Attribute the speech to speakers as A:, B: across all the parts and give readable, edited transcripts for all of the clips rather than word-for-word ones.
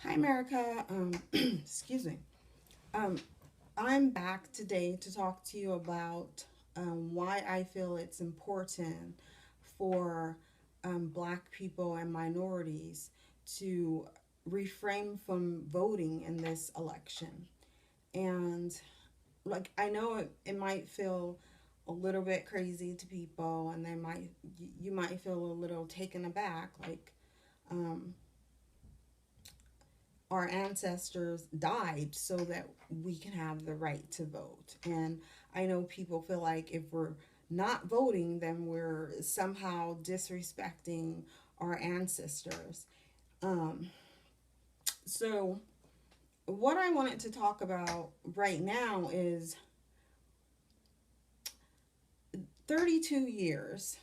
A: Hi, America. Excuse me. Um, I'm back today to talk to you about why I feel it's important for Black people and minorities to refrain from voting in this election. And, like, I know it might feel a little bit crazy to people, and you might feel a little taken aback, like, um, our ancestors died so that we can have the right to vote. And I know people feel like if we're not voting, then we're somehow disrespecting our ancestors. Um, so, what I wanted to talk about right now is 32 years.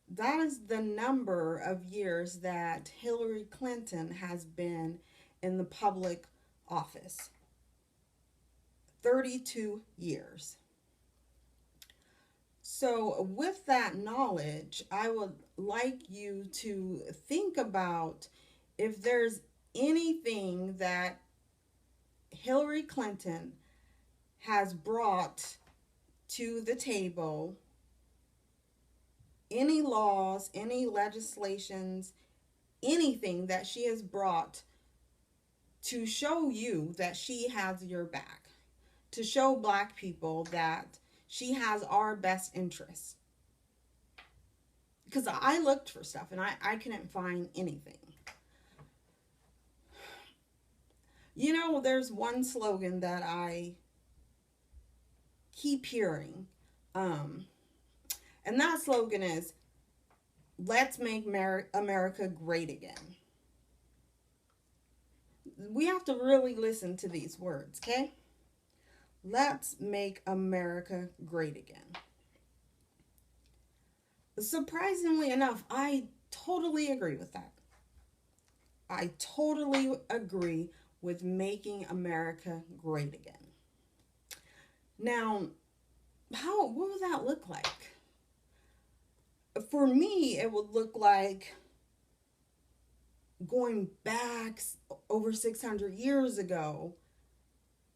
A: That is the number of years that Hillary Clinton has been in the public office. 32 years. So, with that knowledge, I would like you to think about if there's anything that Hillary Clinton has brought to the table, any laws, any legislations, anything that she has brought to show you that she has your back, to show Black people that she has our best interests. Because I looked for stuff and I couldn't find anything. You know, there's one slogan that I keep hearing, um, and that slogan is, let's make America great again. We have to really listen to these words, okay? Let's make America great again. Surprisingly enough, I totally agree with that. I totally agree with making America great again. Now, what would that look like? For me, it would look like going back over 600 years ago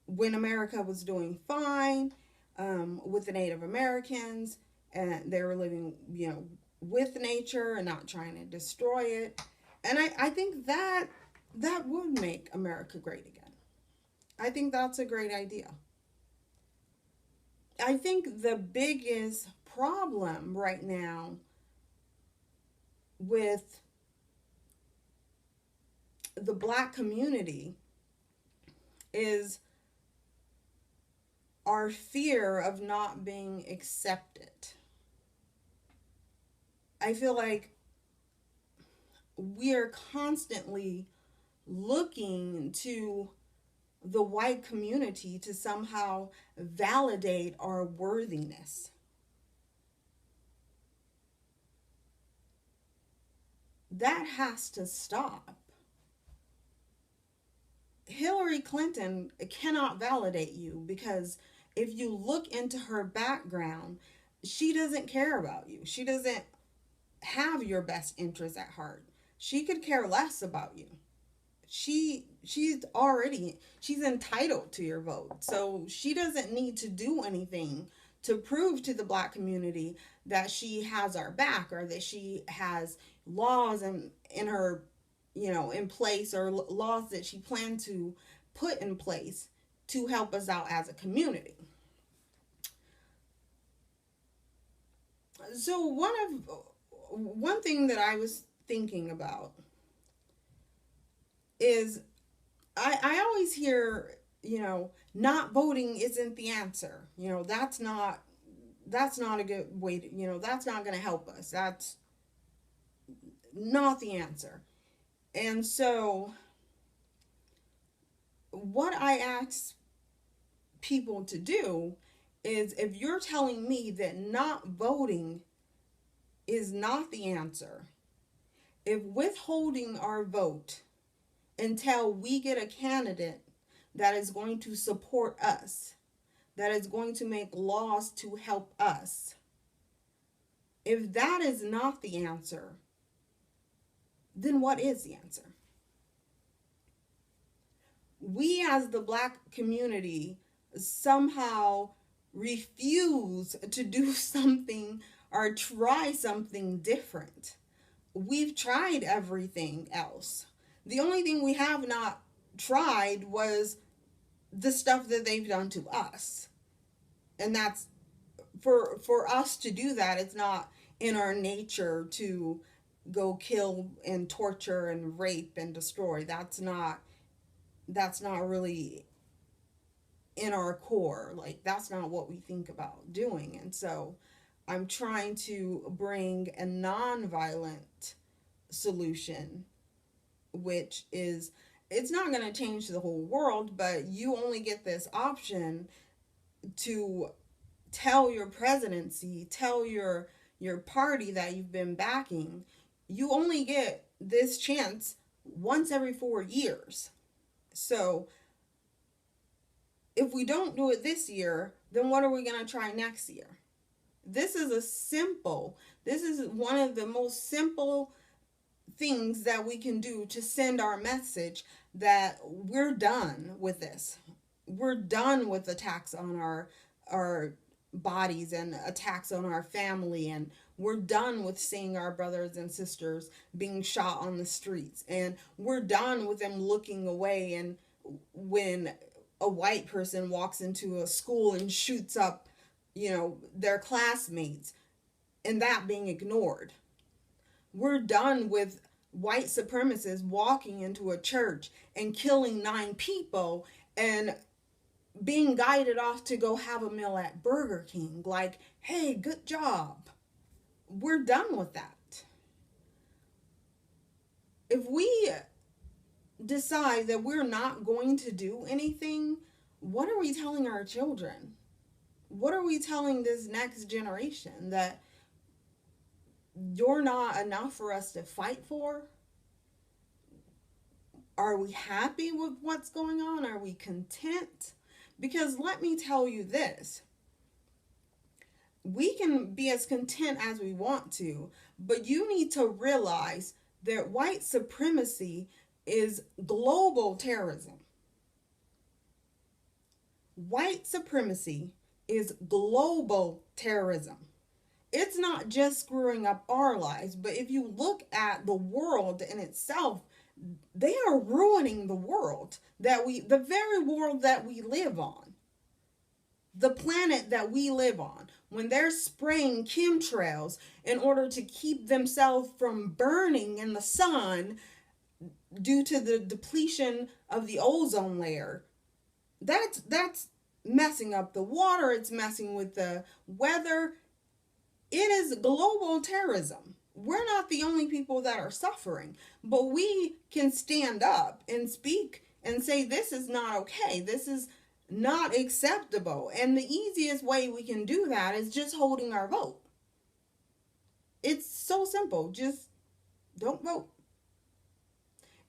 A: when America was doing fine, with the Native Americans, and they were living, with nature and not trying to destroy it. And I think that would make America great again. I think that's a great idea. I think the biggest problem right now with the Black community is our fear of not being accepted. I feel like we are constantly looking to the white community to somehow validate our worthiness. That has to stop. Hillary Clinton cannot validate you because if you look into her background, she doesn't care about you. She doesn't have your best interests at heart. She could care less about you. She's entitled to your vote. So she doesn't need to do anything to prove to the Black community that she has our back or that she has laws in her, in place, or laws that she planned to put in place to help us out as a community. So one thing that I was thinking about is I always hear, not voting isn't the answer. That's not a good way to, that's not going to help us. That's not the answer. And so what I ask people to do is, if you're telling me that not voting is not the answer, if withholding our vote until we get a candidate that is going to support us, that is going to make laws to help us, if that is not the answer, then what is the answer? we as the black community somehow refuse to do something or try something different. We've tried everything else. The only thing we have not tried was the stuff that they've done to us. And that's for us to do that. It's not in our nature to go kill and torture and rape and destroy. That's not really in our core. Like, that's not what we think about doing. And so I'm trying to bring a non-violent solution, which is, it's not going to change the whole world, but you only get this option to tell your presidency, tell your party that you've been backing, you only get this chance once every 4 years. So if we don't do it this year, then what are we going to try next year? This is one of the most simple things that we can do to send our message that we're done with this. We're done with attacks on our bodies and attacks on our family, and we're done with seeing our brothers and sisters being shot on the streets, and we're done with them looking away and when a white person walks into a school and shoots up, their classmates, and that being ignored. We're done with white supremacists walking into a church and killing 9 people and being guided off to go have a meal at Burger King. Like, hey, good job. We're done with that. If we decide that we're not going to do anything, what are we telling our children? What are we telling this next generation? That you're not enough for us to fight for? Are we happy with what's going on? Are we content? Because let me tell you this. We can be as content as we want to, but you need to realize that white supremacy is global terrorism. White supremacy is global terrorism. It's not just screwing up our lives, but if you look at the world in itself, they are ruining the world the very world that we live on, the planet that we live on. When they're spraying chemtrails in order to keep themselves from burning in the sun due to the depletion of the ozone layer, that's messing up the water. It's messing with the weather. It is global terrorism. We're not the only people that are suffering, but we can stand up and speak and say, this is not okay. This is not acceptable. And the easiest way we can do that is just holding our vote. It's so simple. Just don't vote.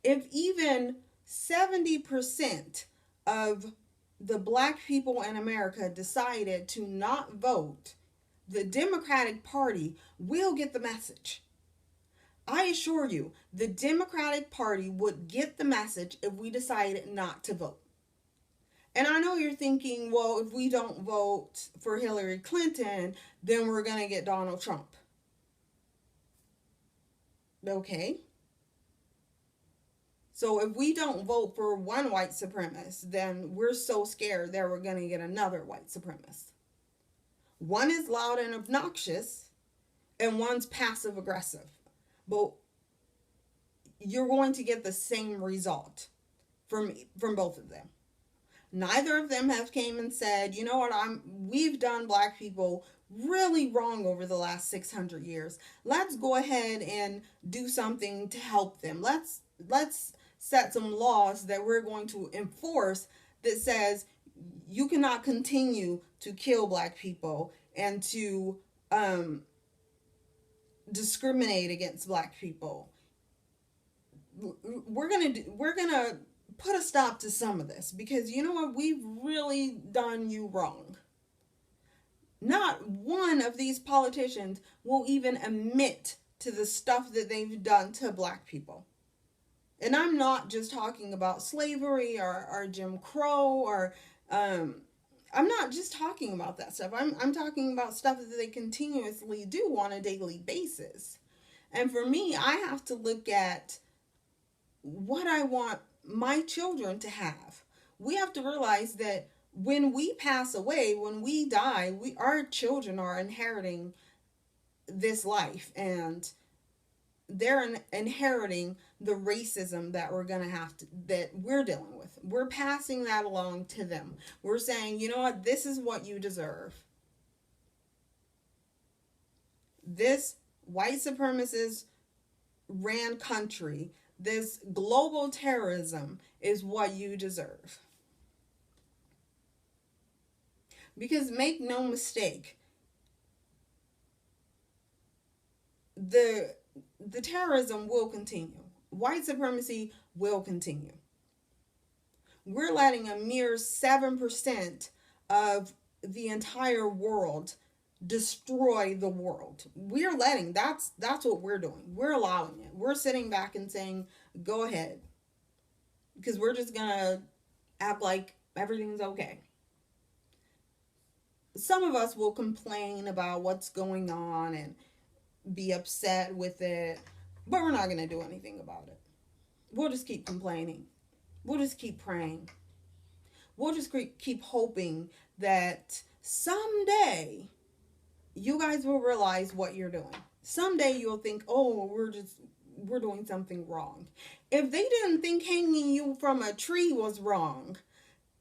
A: If even 70% of the black people in America decided to not vote, the Democratic Party will get the message. I assure you, the Democratic Party would get the message if we decided not to vote. And I know you're thinking, well, if we don't vote for Hillary Clinton, then we're going to get Donald Trump. Okay. So if we don't vote for one white supremacist, then we're so scared that we're going to get another white supremacist. One is loud and obnoxious, and one's passive aggressive. But you're going to get the same result from both of them. Neither of them have came and said, you know what, we've done black people really wrong over the last 600 years. Let's go ahead and do something to help them. Let's set some laws that we're going to enforce that says you cannot continue to kill black people and to discriminate against black people. We're gonna put a stop to some of this, because you know what, we've really done you wrong. Not one of these politicians will even admit to the stuff that they've done to black people. And I'm not just talking about slavery or Jim Crow or I'm not just talking about that stuff. I'm talking about stuff that they continuously do on a daily basis. And for me, I have to look at what I want my children to have. We have to realize that when we pass away, when we die, our children are inheriting this life, and they're inheriting the racism that we're dealing with. We're passing that along to them. We're saying, you know what, this is what you deserve. This white supremacist ran country, this global terrorism is what you deserve. Because make no mistake, the terrorism will continue. White supremacy will continue. We're letting a mere 7% of the entire world destroy the world. We're letting, that's what we're doing. We're allowing it. We're sitting back and saying, go ahead. Because we're just gonna act like everything's okay. Some of us will complain about what's going on and be upset with it, but we're not going to do anything about it. We'll just keep complaining. We'll just keep praying. We'll just keep hoping that someday you guys will realize what you're doing. Someday you'll think, oh, we're doing something wrong. If they didn't think hanging you from a tree was wrong,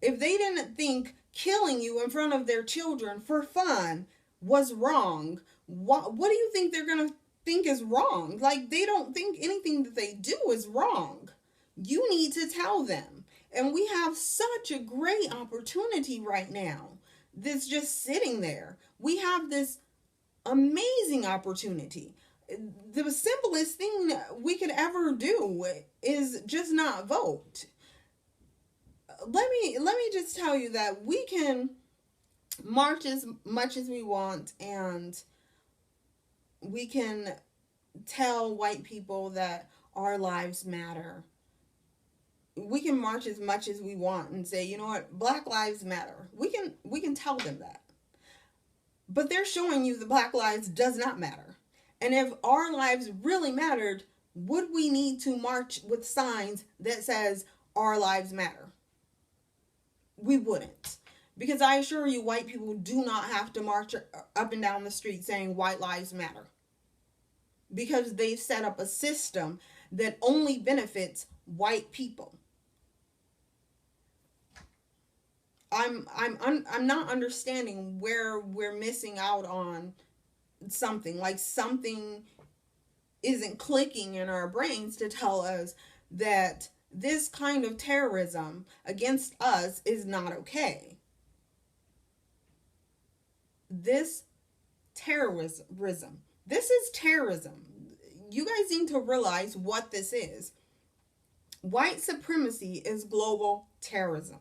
A: if they didn't think killing you in front of their children for fun was wrong, what do you think they're going to think is wrong? Like, they don't think anything that they do is wrong. You need to tell them. And we have such a great opportunity right now that's just sitting there. We have this amazing opportunity. The simplest thing we could ever do is just not vote. Let me just tell you that we can march as much as we want, and we can tell white people that our lives matter. We can march as much as we want and say, you know what, Black lives matter. We can tell them that. But they're showing you that Black lives does not matter. And if our lives really mattered, would we need to march with signs that says our lives matter? We wouldn't. Because I assure you, white people do not have to march up and down the street saying white lives matter. Because they've set up a system that only benefits white people. I'm not understanding where we're missing out on something. Like, something isn't clicking in our brains to tell us that this kind of terrorism against us is not okay. This terrorism. This is terrorism. You guys need to realize what this is. White supremacy is global terrorism.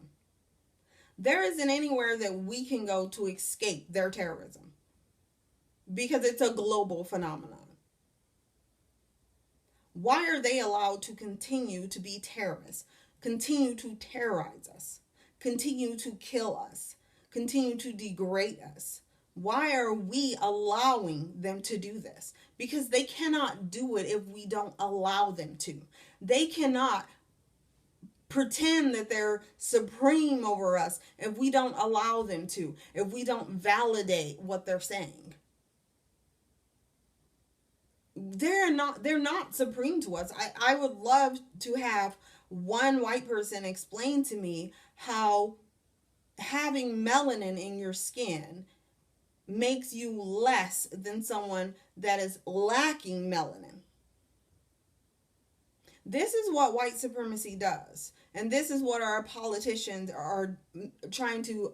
A: There isn't anywhere that we can go to escape their terrorism, because it's a global phenomenon. Why are they allowed to continue to be terrorists, continue to terrorize us, continue to kill us, continue to degrade us? Why are we allowing them to do this? Because they cannot do it if we don't allow them to. They cannot pretend that they're supreme over us if we don't allow them to, if we don't validate what they're saying. They're not supreme to us. I would love to have one white person explain to me how having melanin in your skin makes you less than someone that is lacking melanin. This is what white supremacy does. And this is what our politicians are trying to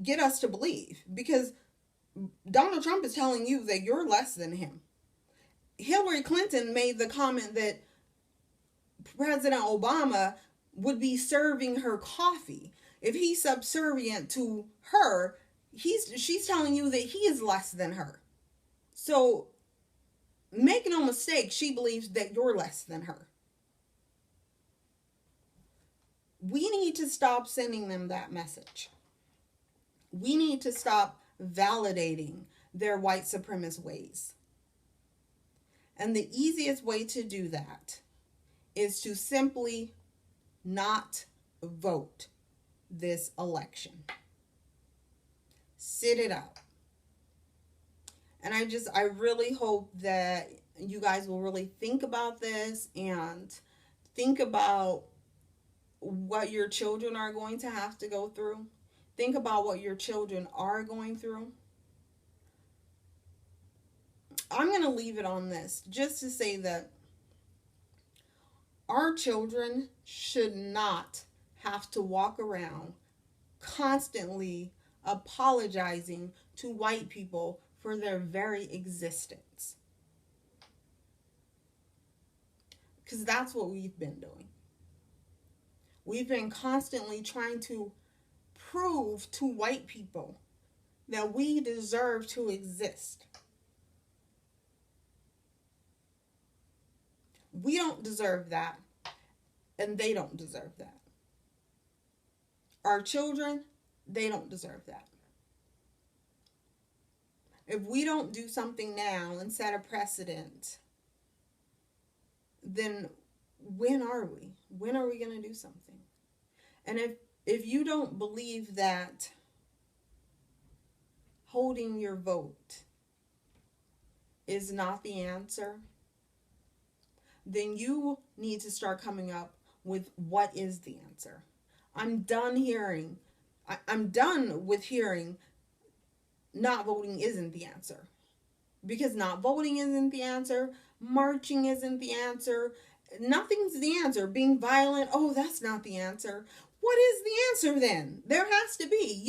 A: get us to believe. Because Donald Trump is telling you that you're less than him. Hillary Clinton made the comment that President Obama would be serving her coffee. If he's subservient to her, she's telling you that he is less than her. So make no mistake, she believes that you're less than her. We need to stop sending them that message. We need to stop validating their white supremacist ways. And the easiest way to do that is to simply not vote this election. Sit it out. And I really hope that you guys will really think about this and think about what your children are going to have to go through. Think about what your children are going through. I'm going to leave it on this just to say that our children should not have to walk around constantly apologizing to white people for their very existence. Because that's what we've been doing. We've been constantly trying to prove to white people that we deserve to exist. We don't deserve that, and they don't deserve that. Our children, they don't deserve that. If we don't do something now and set a precedent, then when are we? When are we going to do something? And if you don't believe that holding your vote is not the answer, then you need to start coming up with what is the answer. I'm done with hearing not voting isn't the answer. Because not voting isn't the answer. Marching isn't the answer. Nothing's the answer. Being violent, oh, that's not the answer. What is the answer then? There has to be.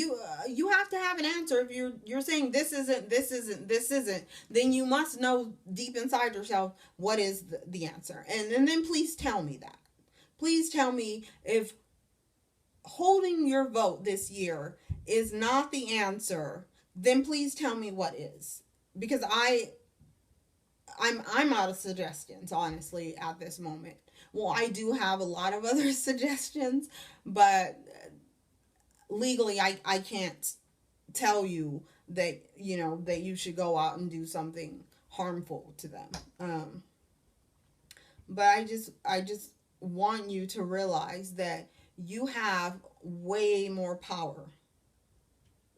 A: You have to have an answer. If you're saying this isn't, then you must know deep inside yourself what is the answer. And then please tell me that. Please tell me if holding your vote this year is not the answer, then please tell me what is. Because I'm out of suggestions, honestly, at this moment. Well, I do have a lot of other suggestions, but legally I can't tell you that, that you should go out and do something harmful to them. But I just want you to realize that you have way more power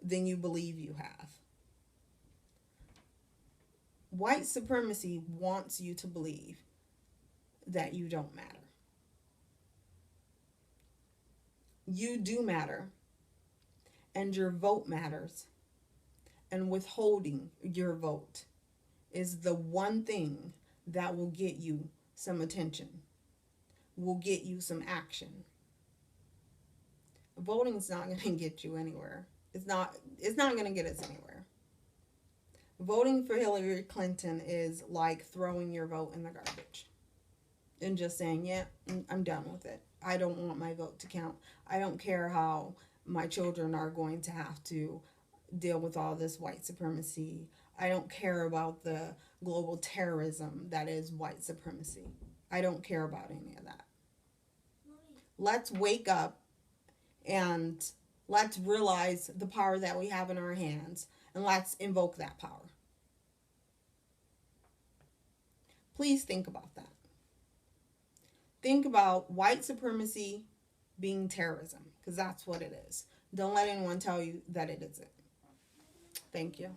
A: than you believe you have. White supremacy wants you to believe that you don't matter. You do matter, and your vote matters, and withholding your vote is the one thing that will get you some attention, will get you some action. Voting is not going to get you anywhere. It's not going to get us anywhere. Voting for Hillary Clinton is like throwing your vote in the garbage and just saying, yeah, I'm done with it. I don't want my vote to count. I don't care how my children are going to have to deal with all this white supremacy. I don't care about the global terrorism that is white supremacy. I don't care about any of that. Let's wake up and let's realize the power that we have in our hands, and let's invoke that power. Please think about that. Think about white supremacy being terrorism, because that's what it is. Don't let anyone tell you that it isn't. Thank you.